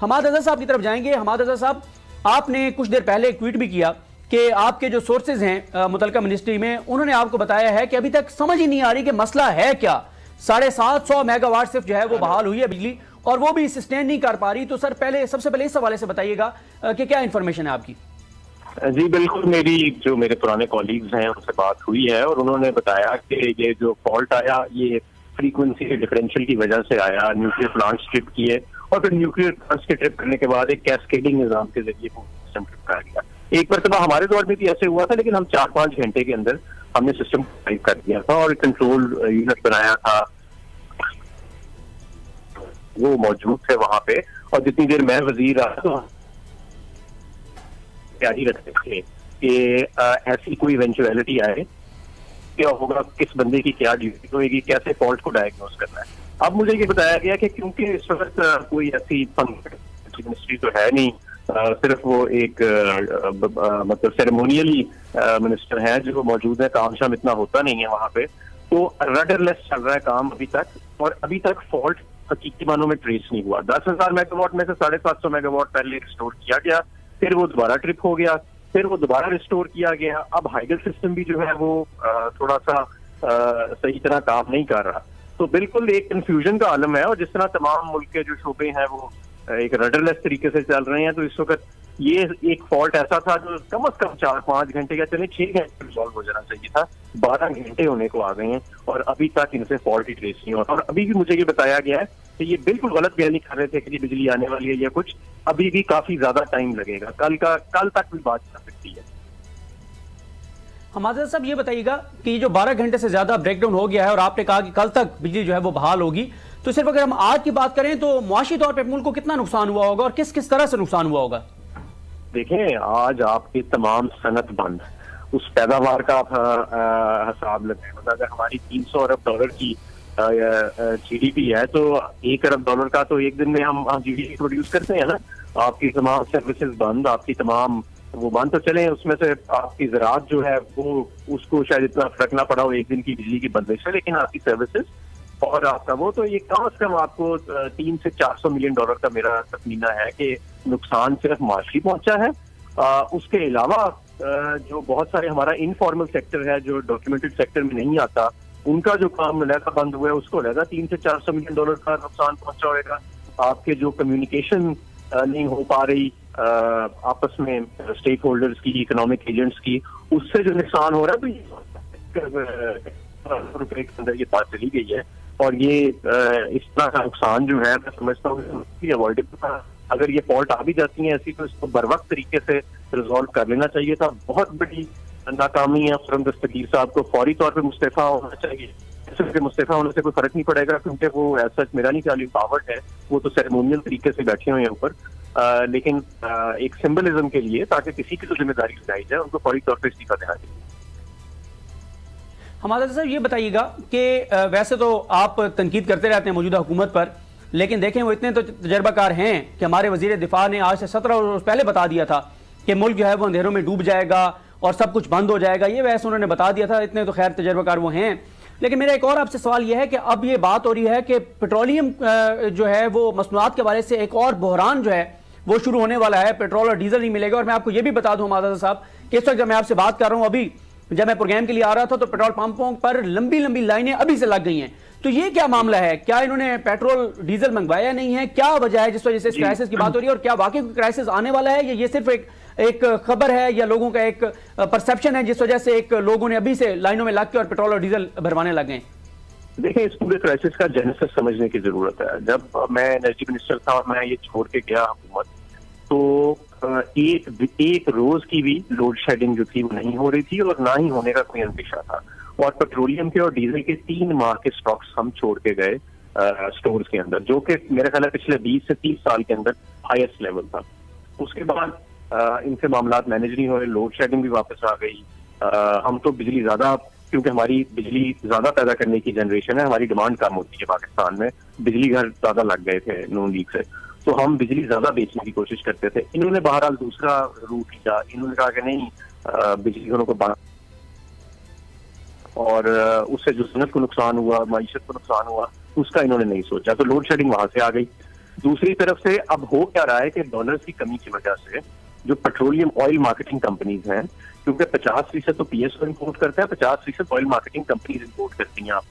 हमाद अज़हर साहब की तरफ जाएंगे। हमाद अज़हर साहब, आपने कुछ देर पहले एक ट्वीट भी किया कि आपके जो सोर्सेज हैं मुतलका मिनिस्ट्री में, उन्होंने आपको बताया है कि अभी तक समझ ही नहीं आ रही कि मसला है क्या। 750 मेगावाट सिर्फ जो है वो बहाल हुई है बिजली, और वो भी सस्टेन नहीं कर पा रही। तो सर सबसे पहले इस हवाले से बताइएगा कि क्या इंफॉर्मेशन है आपकी। जी बिल्कुल, मेरे पुराने कॉलीग्स हैं उनसे बात हुई है और उन्होंने बताया कि ये जो फॉल्ट आया ये फ्रीक्वेंसी के डिफरेंशियल की वजह से आया। न्यूक्लियर प्लांट्स ट्रिप किए और फिर न्यूक्लियर प्लांट्स के ट्रिप करने के बाद एक कैस्केडिंग निजाम के जरिए सिस्टम ट्रिप कराया गया। एक मरतबा हमारे दौर में भी ऐसे हुआ था, लेकिन हम 4-5 घंटे के अंदर हमने सिस्टम टाइप कर दिया था और कंट्रोल यूनिट बनाया था, वो मौजूद थे वहां पे। और जितनी देर मैं वजीर रहा तो तैयारी रखते थे कि ऐसी कोई इवेंचुअलिटी आए, क्या होगा, किस बंदे की क्या ड्यूटी होगी, कैसे फॉल्ट को डायग्नोज करना है। अब मुझे ये बताया गया कि क्योंकि इस वक्त कोई ऐसी मिनिस्ट्री तो है नहीं, सिर्फ वो एक मतलब सेरेमोनियली मिनिस्टर है जो मौजूद है, काम शाम इतना होता नहीं है वहां पे, तो रडरलेस चल रहा है काम अभी तक। और अभी तक फॉल्ट हकीकी मानों में ट्रेस नहीं हुआ। 10,000 मेगावाट में से 750 मेगावाट पहले रिस्टोर किया गया, फिर वो दोबारा ट्रिप हो गया, फिर वो दोबारा रिस्टोर किया गया। अब हाइडल सिस्टम भी जो है वो थोड़ा सा सही तरह काम नहीं कर रहा। तो बिल्कुल एक कंफ्यूजन का आलम है। और जिस तरह तमाम मुल्क के जो शोबे हैं वो एक रडरलेस तरीके से चल रहे हैं, तो इस वक्त ये एक फॉल्ट ऐसा था जो कम से कम 4-5 घंटे या चले 6 घंटे रिजॉल्व हो जाना चाहिए था, 12 घंटे होने को आ गए हैं और अभी तक इनसे फॉल्ट ही ट्रेस नहीं होता। और अभी भी मुझे ये बताया गया है कि ये बिल्कुल गलत बयानी कर रहे थे कि बिजली आने वाली है या कुछ, अभी भी काफी ज्यादा टाइम लगेगा, कल तक भी बात कर सकती है। हमाद साहब ये बताइएगा कि जो 12 घंटे से ज्यादा ब्रेकडाउन हो गया है और आपने कहा कि कल तक बिजली जो है वो बहाल होगी, तो सिर्फ अगर हम आज की बात करें तो मुआशी तौर पर मुल्क को कितना नुकसान हुआ होगा और किस किस तरह से नुकसान हुआ होगा? देखें, आज आपकी तमाम सनत बंद, उस पैदावार का हिसाब लगाएं। मतलब अगर हमारी 300 अरब डॉलर की जीडीपी है तो 1 अरब डॉलर का तो एक दिन में हम जीडीपी प्रोड्यूस करते हैं ना। आपकी तमाम सर्विसेज बंद, आपकी तमाम वो बंद तो चले, उसमें से आपकी ज़राअत जो है वो उसको शायद इतना फर्क ना पड़ा हो एक दिन की बिजली की बंदिश है, लेकिन आपकी सर्विसेज और आपका वो तो ये कम से कम आपको 300 से 400 मिलियन डॉलर का मेरा तखमीना है कि नुकसान सिर्फ माशी पहुंचा है। उसके अलावा जो बहुत सारे हमारा इनफॉर्मल सेक्टर है जो डॉक्यूमेंटेड सेक्टर में नहीं आता, उनका जो काम अलहदा बंद हुआ है उसको अलहदा 300 से 400 मिलियन डॉलर का नुकसान पहुंचा होगा। आपके जो कम्युनिकेशन नहीं हो पा रही आपस में स्टेक होल्डर्स की, इकोनॉमिक एजेंट्स की, उससे जो नुकसान हो रहा है, तो ये रुपए के अंदर ये बात चली गई है। और ये इस तरह का नुकसान जो है मैं समझता हूँ अवॉइडेबल था। अगर ये फॉल्ट आ भी जाती है ऐसी तो इसको बर वक्त तरीके से रिजॉल्व कर लेना चाहिए था। बहुत बड़ी नाकामी है। खुर्रम दस्तगीर साहब को फौरी तौर पे मुस्तफा होना चाहिए। सिर्फ मुस्तफा होने से कोई फर्क नहीं पड़ेगा क्योंकि वो ऐसा मेरा नहीं ख्याल पावर्ड है, वो तो सेरेमोनियल तरीके से बैठे हुए हैं ऊपर, लेकिन एक सिंबलिज्म के लिए ताकि किसी की तो जिम्मेदारी लगाई जाए, उनको फौरी तौर पर इस्तीफा देना चाहिए। हमारा साहब ये बताइएगा कि वैसे तो आप तनकीद करते रहते हैं मौजूदा हुकूमत पर, लेकिन देखें वो इतने तो तजर्बाकार हैं कि हमारे वजीर दिफा ने आज से 17 रोज पहले बता दिया था कि मुल्क जो है वो अंधेरों में डूब जाएगा और सब कुछ बंद हो जाएगा। ये वैसे उन्होंने बता दिया था, इतने तो खैर तजर्बाकार वो हैं। लेकिन मेरा एक और आपसे सवाल यह है कि अब ये बात हो रही है कि पेट्रोलियम जो है वो मसनूआत के बारे से एक और बहरान जो है वो शुरू होने वाला है, पेट्रोल और डीजल नहीं मिलेगा। और मैं आपको ये भी बता दूं हमारा साहब कि इस वक्त जब मैं आपसे बात कर रहा हूँ, अभी जब मैं प्रोग्राम के लिए आ रहा था तो पेट्रोल पंपों पर लंबी लंबी लाइनें अभी से लग गई हैं। तो ये क्या मामला है? क्या इन्होंने पेट्रोल डीजल मंगवाया नहीं है? क्या वजह है जिस वजह से इस क्राइसिस की बात हो रही है? और क्या वाकई क्राइसिस आने वाला है या ये सिर्फ एक खबर है या लोगों का एक परसेप्शन है जिस वजह से एक लोगों ने अभी से लाइनों में लग के और पेट्रोल और डीजल भरवाने लगे? देखिए, इस पूरे क्राइसिस का जेनेसिस समझने की जरूरत है। जब मैं एनर्जी मिनिस्टर था और मैं ये छोड़ के गया हुकूमत, तो एक रोज की भी लोड शेडिंग जो थी वो नहीं हो रही थी और ना ही होने का कोई अंदेशा था। और पेट्रोलियम के और डीजल के 3 माह के स्टॉक्स हम छोड़ के गए स्टोर्स के अंदर, जो कि मेरे ख्याल है पिछले 20 से 30 साल के अंदर हाईएस्ट लेवल था। उसके बाद इनसे मामलात मैनेज नहीं हो रहे, लोड शेडिंग भी वापस आ गई। हम तो बिजली ज्यादा, क्योंकि हमारी बिजली ज्यादा पैदा करने की जनरेशन है, हमारी डिमांड कम होती है पाकिस्तान में, बिजली घर ज्यादा लग गए थे नून लीग से, तो हम बिजली ज्यादा बेचने की कोशिश करते थे। इन्होंने बहरहाल दूसरा रूट लिया, इन्होंने कहा कि नहीं बिजली घरों को बंद, और उससे जो सनत को नुकसान हुआ, मईशत को नुकसान हुआ, उसका इन्होंने नहीं सोचा, तो लोड शेडिंग वहां से आ गई। दूसरी तरफ से अब हो क्या रहा है कि डॉलर की कमी की वजह से जो पेट्रोलियम ऑयल मार्केटिंग कंपनीज हैं, क्योंकि 50% तो पीएसओ इंपोर्ट करता है, 50% ऑयल मार्केटिंग कंपनीज इंपोर्ट करती हैं आप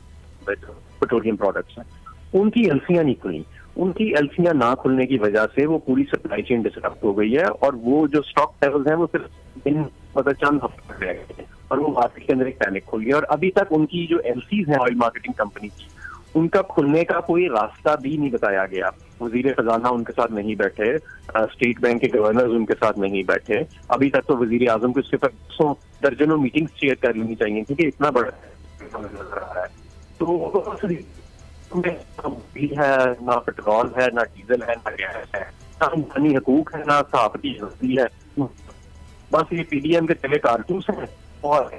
पेट्रोलियम प्रोडक्ट्स हैं, उनकी एलसीआं नहीं खुली। उनकी एलसीआं ना खुलने की वजह से वो पूरी सप्लाई चेन डिसरप्ट हो गई है और वो जो स्टॉक लेवल्स हैं वो सिर्फ इन मतलब चंद हफ्ते रह गए हैं और वो मार्केट के अंदर एक पैनिक खुल गया। और अभी तक उनकी जो एलसीज हैं ऑयल मार्केटिंग कंपनी की, उनका खुलने का कोई रास्ता भी नहीं बताया गया। वजीर खजाना उनके साथ नहीं बैठे, स्टेट बैंक के गवर्नर्स उनके साथ नहीं बैठे। अभी तक तो वजीर आजम को इसके पर दर्जनों मीटिंग्स चेयर कर लेनी चाहिए क्योंकि इतना बड़ा नजर आ रहा है। तो भी है ना, पेट्रोल है ना, डीजल है ना, गैस है ना, इंसानी हकूक है ना, सहाफती आजादी है, बस ये पीडीएम के चले कारतूस हैं। और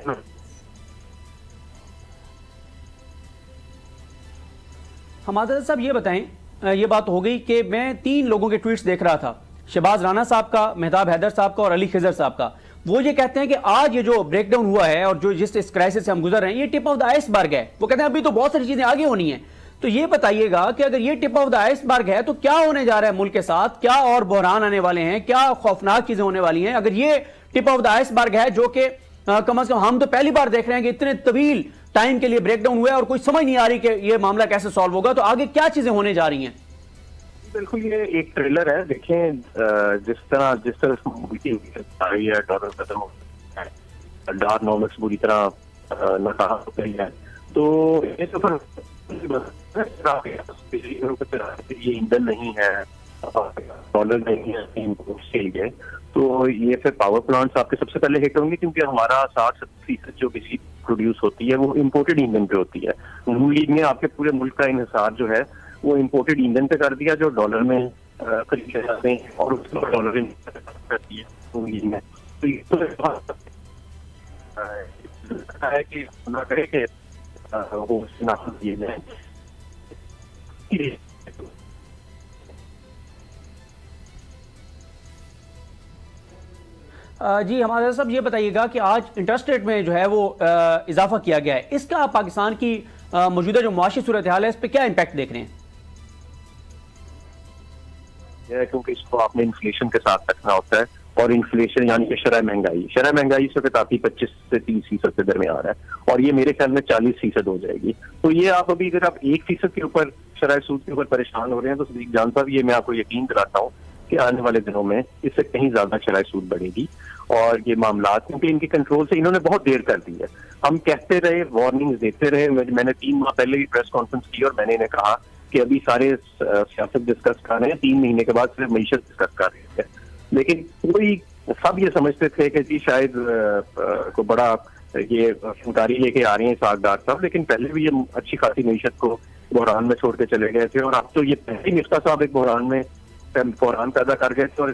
हमाद साहब ये बताएं, ये बात हो गई कि मैं 3 लोगों के ट्वीट्स देख रहा था, शहबाज राना साहब का, मेहताब हैदर साहब का और अली खिजर साहब का। वो ये कहते हैं कि आज ये जो ब्रेकडाउन हुआ है और जो जिस इस क्राइसिस से हम गुजर रहे हैं, ये टिप ऑफ द आइसबर्ग है। वो कहते हैं अभी तो बहुत सारी चीजें आगे होनी है। तो ये बताइएगा कि अगर ये टिप ऑफ द आइसबर्ग है तो क्या होने जा रहा है मुल्क के साथ, क्या और बहरान आने वाले हैं, क्या खौफनाक चीजें होने वाली हैं। अगर ये टिप ऑफ द आइसबर्ग है जो कि कम से कम हम तो पहली बार देख रहे हैं कि इतने तवील टाइम के लिए ब्रेकडाउन हुआ है और कोई समझ नहीं आ रही कि ये मामला कैसे सॉल्व होगा, तो आगे क्या चीजें होने जा रही हैं। बिल्कुल, ये एक ट्रेलर है। देखें जिस तरह हुई है, डॉलर खत्म हो गया है, डार्नोमिक्स बुरी तरह नाकाम हो गई है, तो ये तो ये ईंधन नहीं है, डॉलर नहीं है इम्पोर्ट्स के लिए, तो ये फिर पावर प्लांट्स आपके सबसे पहले हिट होंगे क्योंकि हमारा 60-70% जो बिजली प्रोड्यूस होती है वो इम्पोर्टेड ईंधन पे होती है। नून लीग ने आपके पूरे मुल्क का इन्हिसार जो है वो इम्पोर्टेड ईंधन पे कर दिया जो डॉलर में खरीदे जाते हैं और उसको डॉलर करती है नून लीग में। तो ये तो है कि ना करे कि वो नाखुश दिए जाए। जी हमारे साहब ये बताइएगा कि आज इंटरेस्ट रेट में जो है वो इजाफा किया गया है, इसका पाकिस्तान की मौजूदा जो मुआशी सूरत हाल है इस पर क्या इम्पैक्ट देख रहे हैं। क्योंकि इसको आपने इन्फ्लेशन के साथ रखना होता है और इन्फ्लेशन यानी कि शरह महंगाई इस वक्त काफी 25 से 30% के दरमियान है और ये मेरे ख्याल में 40% हो जाएगी। तो ये आप अभी अगर आप 1% के ऊपर शरह सूद के ऊपर परेशान हो रहे हैं तो सदीक जान साहब ये मैं आपको यकीन दिलाता हूँ कि आने वाले दिनों में इससे कहीं ज्यादा शरह सूद बढ़ेगी और ये मामला क्योंकि इनके कंट्रोल से इन्होंने बहुत देर कर दी है। हम कहते रहे, वार्निंग्स देते रहे, मैंने 3 माह पहले ही प्रेस कॉन्फ्रेंस की और मैंने इन्हें कहा कि अभी सारे सियासत डिस्कस कर रहे हैं, 3 महीने के बाद सिर्फ मईशत डिस्कस कर रहे हैं, लेकिन कोई सब ये समझते थे कि जी शायद को बड़ा ये फनकारी लेके आ रही हैं सागदार साहब, लेकिन पहले भी ये अच्छी खासी मईशत को बहरान में छोड़ के चले गए थे और अब तो ये पहले ही मिफ्ता साहब एक बहरान पैदा कर गए थे और